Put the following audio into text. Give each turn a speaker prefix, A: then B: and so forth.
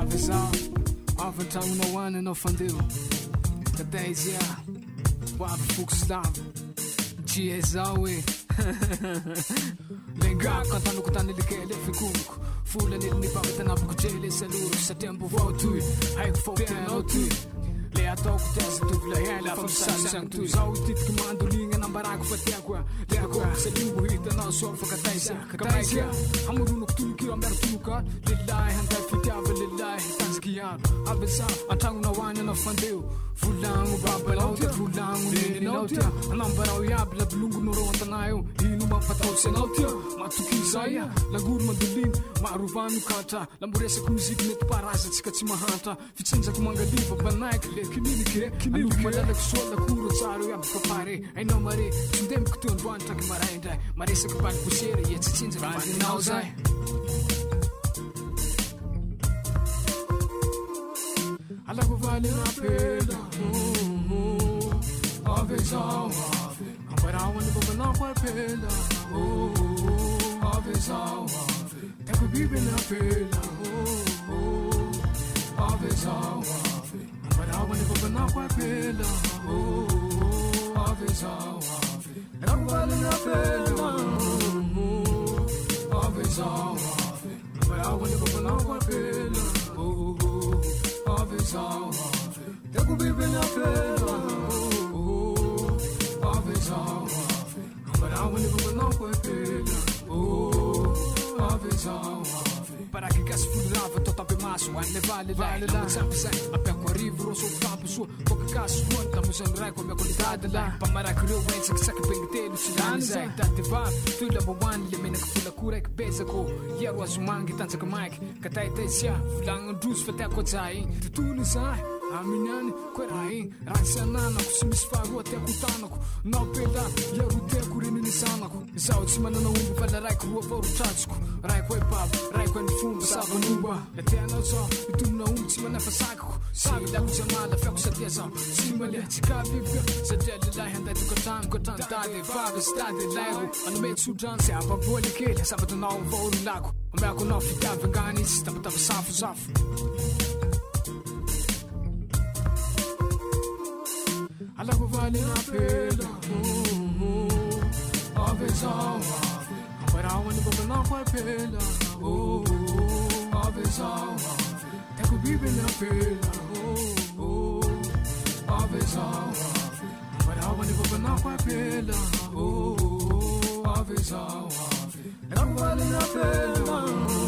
A: Ave zaho, avy an-tragnonao any anao fandeo. Katay izy ho avy Foko Tsilavo Jihe J hoe lengako antanoko tany lekele fikonoko folanely nipavy tanapoko jele saloro satria mbo vao toy haiko fao tianao toy le ataoko tiazy tovy lahela fa misasagny toy zaho ititiky mandoligna nambarako fa tiako leako salimbo hitanao sofa katay hamoronoko tolokio amiaro toloka lelahy handay fitiava lelahy tanjaky aro avy zaho an-tragnonao any anao fandeo volagno babanao tia volagno neninao tia anambarao iaby labolongonoro antanay eo ino mampatahotsy anao tia matoky zay langoro mandoliny marovano katra lamboresako muzika mety parazatsika tsy mahantra fitsinjako mangaliva banaiky le kininike anoko malalako sola koro tsara eo aby kapare ainao mare tsindemiko teo androany traky maraindray maresaky baly posera ia tsy tsinjaka vaninao zay alako valy napela ave zaho ambarao-any babanao ko apela ave zaho tako biby napela ave zaho ambarao-any babanao ko apela ave zaho tako valy napela ave zaho ambarao-any babanao ko apela ave zaho tako biby napela ave zaho ambarao-any babanao ko apela ave zaho paraky gasy folo lava tao tampy maso anle valelahy lamotsampy zay ampiako arivo ro sokampy soa kokakaso soany lamosany raiko amiako lidadalahy mpamaraky reo entsakisaky begnitelo tsy lany zay dady vavy toy lambahoany le menaky volako raiky bezako iaro azo mangy tanjaky maiky kataytaysia volagnandroso fa tiako aja igny tontolo zahy aminy any koe raha igny raha tsy ananako tsy misy faharoa tiako tanako nao pela iaro tiako reniny zanako zaho tsy manana omby fa la raiky roa vao rotratsiko raiko e baba raiko ny fomba savanomba la tianao zao itomona omby tsy manafa sakako silako jamala fiako satia zaho tsy malea tsy kavivoka satria lelahy handay tokatrano dady vavy sy dady lairo anome tsodrano sy ababoly kely sabatanao vaololako amiako anao fitiavangany izy tapatava safosafo alako valy napela ave zaho ambarao-any babanao ko apela ave zaho tako biby napela ave zaho ambarao-any babanao ko apela ave zaho tako valy napela